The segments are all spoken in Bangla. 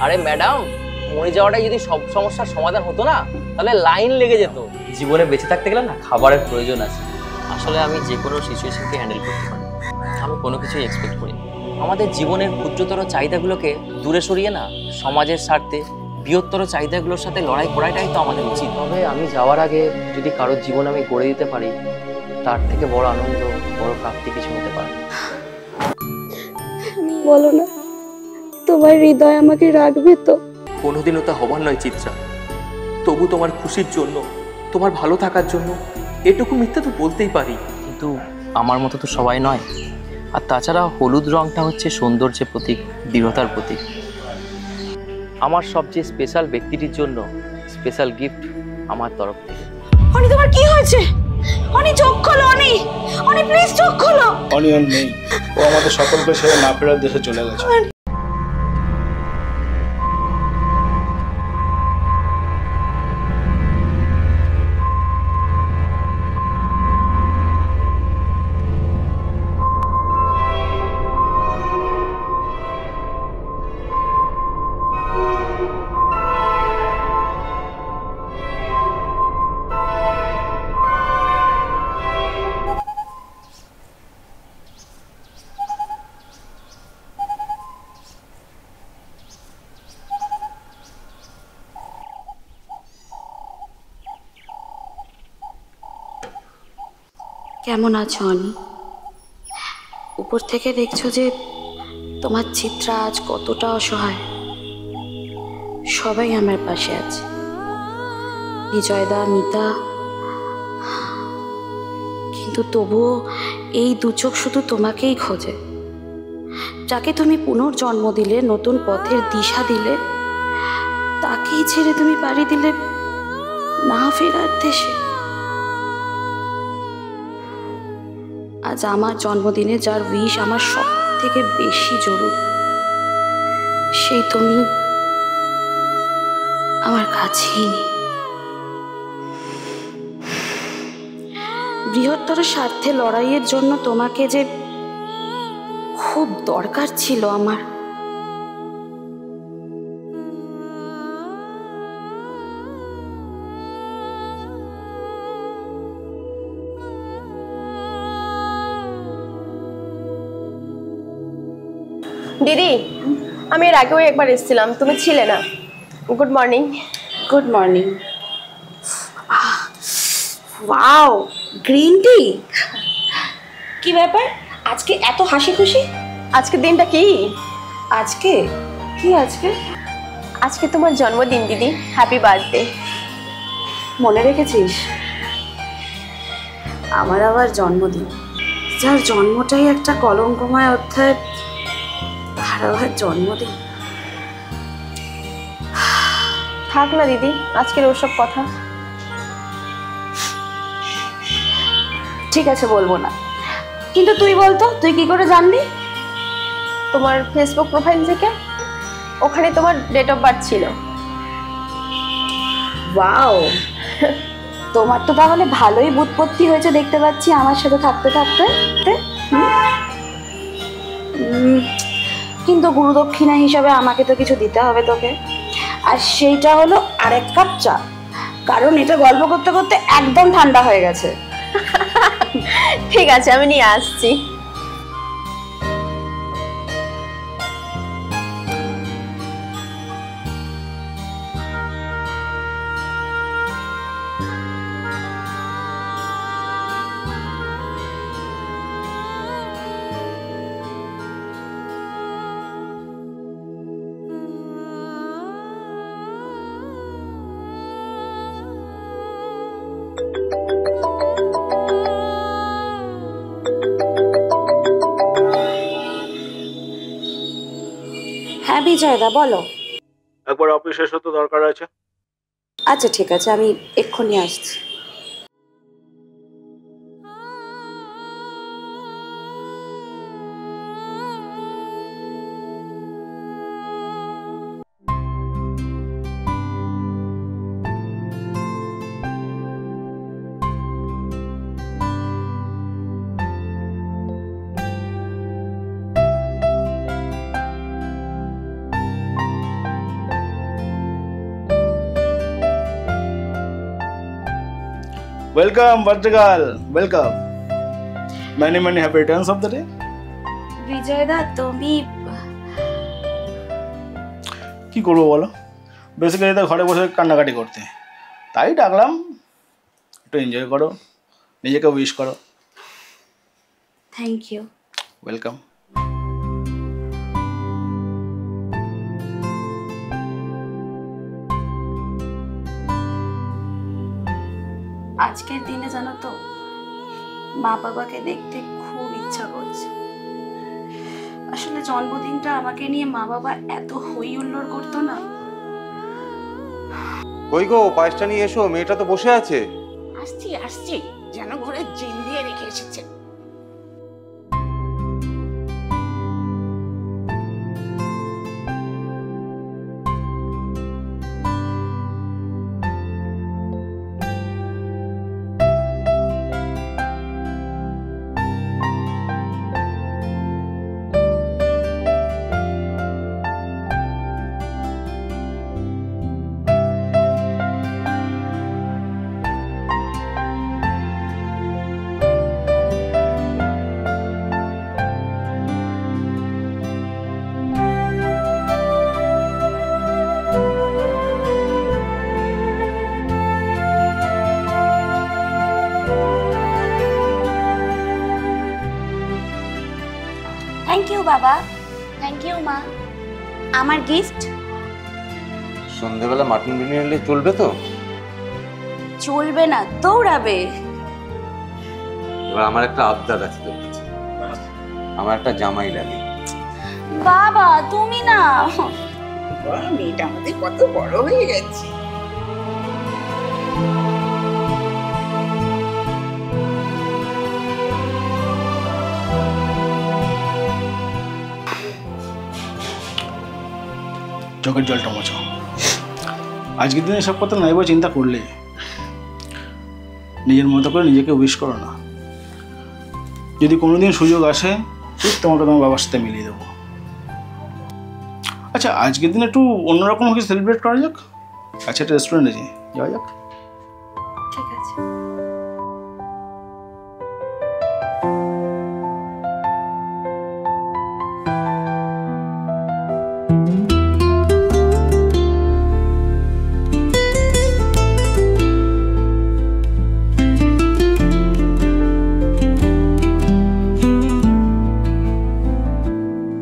আরে ম্যাডাম, মরে যাওয়াটাই যদি সব সমস্যার সমাধান হতো না, তাহলে লাইন লেগে যেত। জীবনে বেঁচে থাকতে গেলে না খাবারের প্রয়োজন আছে। আসলে আমি যে কোনো সিচুয়েশনকে হ্যান্ডেল করতে পারি, আমি কোনো কিছুই এক্সপেক্ট করি। আমাদের জীবনের ক্ষুদ্রতর চাহিদাগুলোকে দূরে সরিয়ে না সমাজের স্বার্থে বৃহত্তর চাহিদাগুলোর সাথে লড়াই করাটাই তো আমাদের উচিত। তবে আমি যাওয়ার আগে যদি কারোর জীবন আমি গড়ে দিতে পারি, তার থেকে বড় আনন্দ, বড় প্রাপ্তি কিছু হতে পারে। বলো না, তোমার হৃদয় আমাকে রাখবে তো? কোনোদিনও তা হবার নয় চিত্রা, তবু তোমার খুশির জন্য, তোমার ভালো থাকার জন্য এটুকু মিথ্যা তো বলতেই পারি। কিন্তু আমার মতো তো সবাই নয়। আর তাছাড়া হলুদ রংটা হচ্ছে সৌন্দর্যের প্রতীক, দৃঢ়তার প্রতীক। আমার সবচেয়ে স্পেশাল ব্যক্তিটির জন্য স্পেশাল গিফট আমার তরফ থেকে। অনি, তোমার কি হয়েছে? অনি, চোখ খোলো। অনি, অনি প্লিজ চোখ খোলো। অনি ওর নেই, ও আমাদের সকলকে ছেড়ে না ফেরার দেশে চলে গেছে। কেমন আছো অনি? উপর থেকে দেখছো যে তোমার চিত্রা আজ কতটা অসহায়। সবাই আমার পাশে আছে, বিজয়দা, মিতা, কিন্তু তবুও এই দু চোখ শুধু তোমাকেই খোঁজে। যাকে তুমি পুনর্জন্ম দিলে, নতুন পথের দিশা দিলে, তাকেই ছেড়ে তুমি পাড়ি দিলে না ফেরার দেশে। আজ আমার জন্মদিনে যার উইশ আমার সব থেকে বেশি জরুরি, সেই তুমি আমার কাছেই নেই। বৃহত্তর স্বার্থে লড়াইয়ের জন্য তোমাকে যে খুব দরকার ছিল আমার। দিদি, আমি এর আগেও একবার এসেছিলাম, তুমি ছিলে না। Good morning. Good morning. Wow, green tea! কি ব্যাপার আজকে এত হাসি খুশি? আজকের দিনটা কি? আজকে কি? আজকে তোমার জন্মদিন দিদি, হ্যাপি বার্থডে। মনে রেখেছিস? আমার আবার জন্মদিন, যার জন্মটাই একটা কলঙ্কময় অধ্যায়, তার আবার জন্মদিন। থাক না দিদি আজকের ওসব কথা। ঠিক আছে, বলবো না। কিন্তু তুই বলতো, তুই কি করে জানলি? তোমার ফেসবুক প্রোফাইল থেকে, ওখানে তোমার ডেট অফ বার্থ ছিল। ওয়াও, তোমার তো তাহলে ভালোই বুৎপত্তি হয়েছে দেখতে পাচ্ছি আমার সাথে থাকতে থাকতে। কিন্তু গুরুদক্ষিণা হিসাবে আমাকে তো কিছু দিতে হবে তোকে, আর সেইটা হলো আরেক কাপ চা, কারণ এটা গল্প করতে করতে একদম ঠান্ডা হয়ে গেছে। ঠিক আছে, আমি নিয়ে আসছি। হ্যাঁ বিজয়দা, বলো। একবার অফিসে এসে তো দরকার আছে। আচ্ছা ঠিক আছে, আমি এক্ষুনি আসছি। Welcome birthday girl, welcome. Many many happy returns of the day. বিজয়দা তুমি কি করবো বলো, বেসিক্যালি তো ঘরে বসে কান্নাকাটি করতে, তাই ডাকলাম একটু এনজয় করো, নিজেকে উইশ করো। Thank you. ওয়েলকাম। আজকের দিনে জানো তো মা বাবাকে দেখতে খুব ইচ্ছা করছে। আসলে জন্মদিনটা আমাকে নিয়ে মা বাবা এত হই হুল্লোড় করতো না। কই গো, পায়েসটা নিয়ে এসো, মেয়েটা তো বসে আছে। আসছি আসছি, যেন ঘরে জিন দিয়ে রেখে এসেছে। থ্যাংক ইউ বাবা। থ্যাংক ইউ মা। আমার গিফট সন্ধ্যেবেলা মাটন বিরিয়ানি এলে চলবে তো? চলবে না, দৌড়াবে। এবার আমার একটা আবদার আছে তোর কাছে, আমার একটা জামাই লাগে। বাবা তুমি না। মেয়েটা আমাদের কত বড় হয়ে গেছে। চোখের জলটা মোছো। আজকের দিনে সব কথা নাইবা চিন্তা করলে, নিজের মতো করে নিজেকে উইশ করো না। যদি কোনোদিন সুযোগ আসে ঠিক তোমাকে তোমার বাবার সাথে মিলিয়ে দেবো। আচ্ছা, আজকের দিনে একটু অন্যরকম কিছু সেলিব্রেট করা যাক। আচ্ছা, একটা রেস্টুরেন্টে যাওয়া যাক। ঠিক আছে।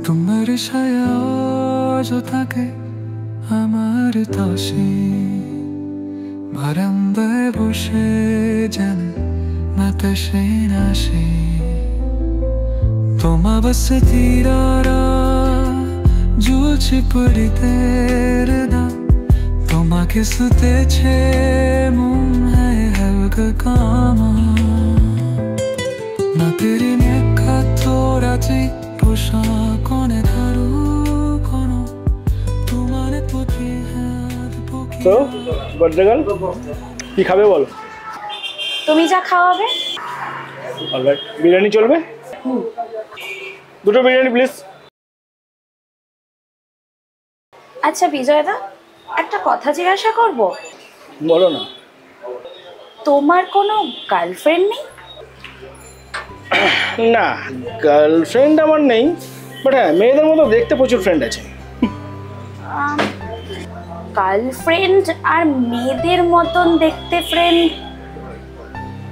তোমার ছায়া আজও থাকে আমার পাশে, বারান্দায় বসে যেন বাতাসে আসে। তোমার বসে তীরারা ঝুলছে পড়িতে না, তোমাকে শুতেছে মন হয় হালকা কামা। না তেরি নেখা তোরাতে পোষা কোনে ধারু কোনো তোমার পথে হাত পকে। তো বার্থডে গার্ল, কি খাবে বলো? তুমি যা খাওয়াবে। অলরাইট, বিরিয়ানি চলবে? দুটো বিরিয়ানি প্লিজ। আচ্ছা বিজয়দা, একটা কথা জিজ্ঞাসা করব। বলো না। তোমার কোনো গার্লফ্রেন্ড নেই? না, গার্লফ্রেন্ড আমার নেই, বাট হ্যাঁ মেয়েদের মতো দেখতে প্রচুর ফ্রেন্ড আছে। গার্লফ্রেন্ড আর মেয়েদের মতন দেখতে ফ্রেন্ড,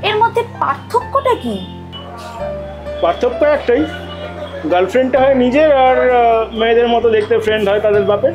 এর মধ্যে পার্থক্যটা কি? পার্থক্য একটাই, গার্লফ্রেন্ডটা হয় নিজের, আর মেয়েদের মতো দেখতে ফ্রেন্ড হয় তাদের বাপের।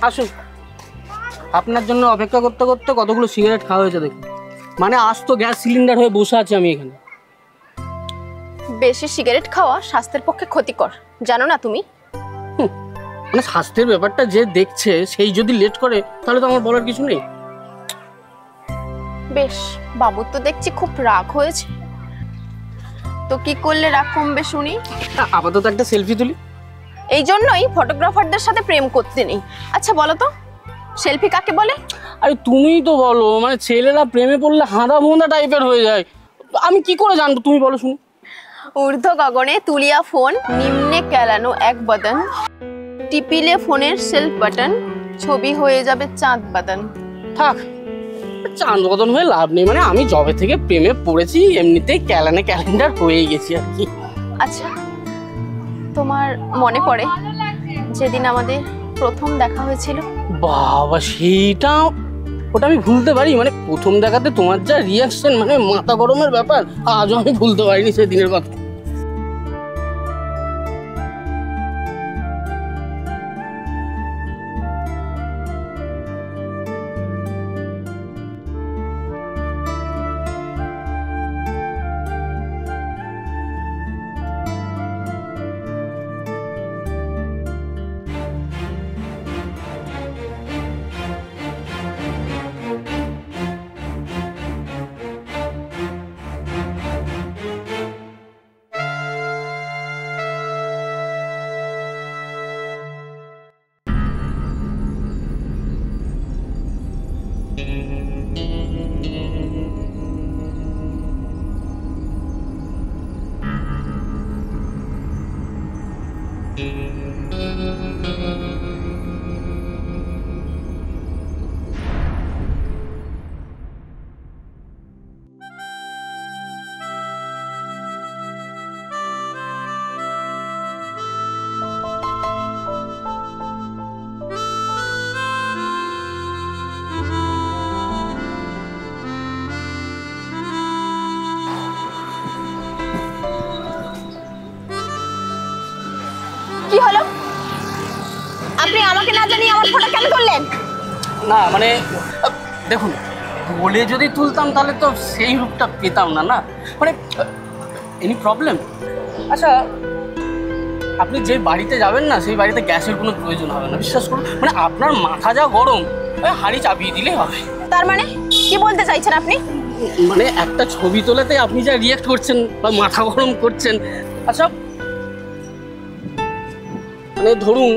আসুন, আপনার জন্য অপেক্ষা করতে করতে কতগুলো সিগারেট খাওয়া হয়েছে দেখুন। মানে আজ তো গ্যাস সিলিন্ডার হয়ে বসে আছি আমি এখানে। বেশি সিগারেট খাওয়া স্বাস্থ্যের পক্ষে ক্ষতিকর, জানো না তুমি? মানে স্বাস্থ্যের ব্যাপারটা যে দেখছে সেই যদি লেট করে তাহলে তো আমার বলার কিছু নেই। বেশ, বাবুর তো দেখছি খুব রাগ হয়েছে, তো কি করলে রাগ কমবে শুনি? আপাতত একটা সেলফি তুলি। এই জন্যই ফটোগ্রাফারদের সাথে প্রেম করতে নেই। আচ্ছা বলো তো, সেলফি কাকে বলে? আরে তুমিই তো বলো, মানে ছেলেরা প্রেমে পড়লে হাঁদা ভোঁদা টাইপের হয়ে যায়, আমি কি করে জানবো, তুমি বলো শুনি। ঊর্ধ্ব গগনে তুলিয়া ফোন, নিম্নে কেলানো এক বদন, টিপিলে ফোনের সেলফ বাটন, ছবি হয়ে যাবে চাঁদ বাদন। থাক, চাঁদ বদন হয়ে লাভ নেই, মানে আমি জবে থেকে প্রেমে পড়েছি এমনিতেই ক্যালেন্ডার ক্যালেন্ডার হয়ে গেছি আর কি। আচ্ছা, তোমার মনে পড়ে যেদিন আমাদের প্রথম দেখা হয়েছিল? বাবা সেইটা, ওটা আমি ভুলতে পারি? মানে প্রথম দেখাতে তোমার যা রিয়াকশন, মানে মাথা গরমের ব্যাপার, আজও আমি ভুলতে পারিনি সেদিনের কথা। কি হলো? আপনি আমাকে না জানিয়ে আমার ফটো কেন করলেন? না মানে দেখুন, বলে যদি তুলতাম তাহলে তো সেই রূপটা পেতাম না, না মানে এনি প্রবলেম? আচ্ছা, আপনি যে বাড়িতে যাবেন না সেই বাড়িতে গ্যাসের কোনো প্রয়োজন হবে না, বিশ্বাস করুন। মানে আপনার মাথা যা গরম, হাঁড়ি চাপিয়ে দিলেই হবে। তার মানে কি বলতে চাইছেন আপনি? মানে একটা ছবি তোলাতে আপনি যা রিয়াক্ট করছেন বা মাথা গরম করছেন, আচ্ছা মানে ধরুন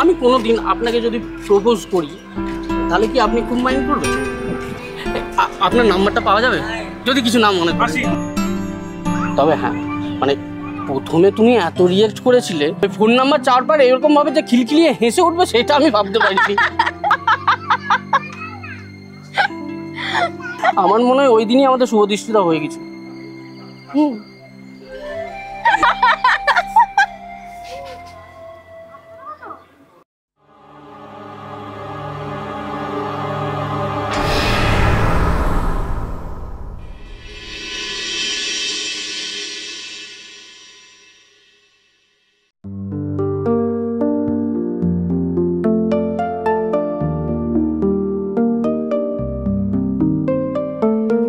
আমি কোনো দিন আপনাকে যদি প্রপোজ করি তাহলে কি আপনি খুব মাইন্ড করবেন? আপনার নাম্বারটা পাওয়া যাবে যদি কিছু না মনে করেন? তবে হ্যাঁ, মানে প্রথমে তুমি এত রিয়াক্ট করেছিলে, ফোন নাম্বার চাওয়ার পর এরকম ভাবে যে খিলখিলিয়ে হেসে উঠবে সেটা আমি ভাবতে পারিনি। আমার মনে হয় ওই দিনই আমাদের শুভদৃষ্টিটা হয়ে গেছে।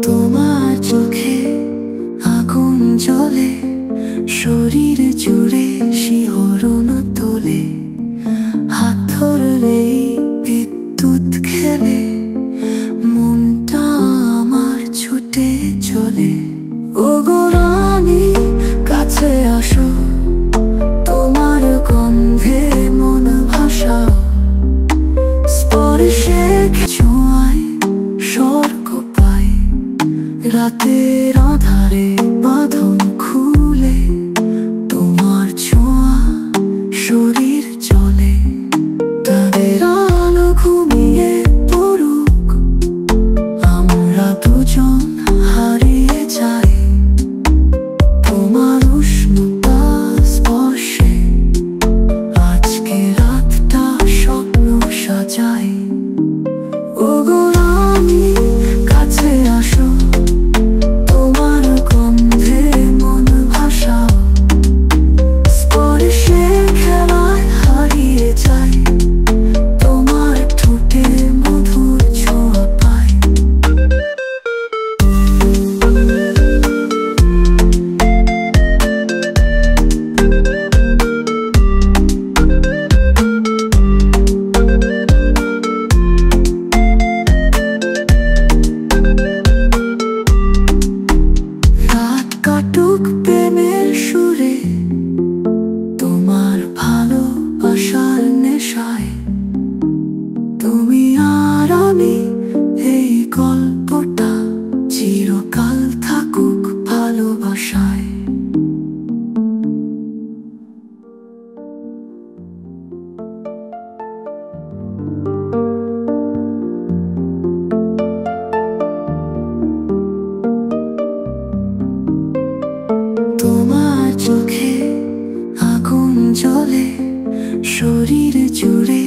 তোমার চোখে আগুন চোখে আগুন জ্বলে শরীর জুড়ে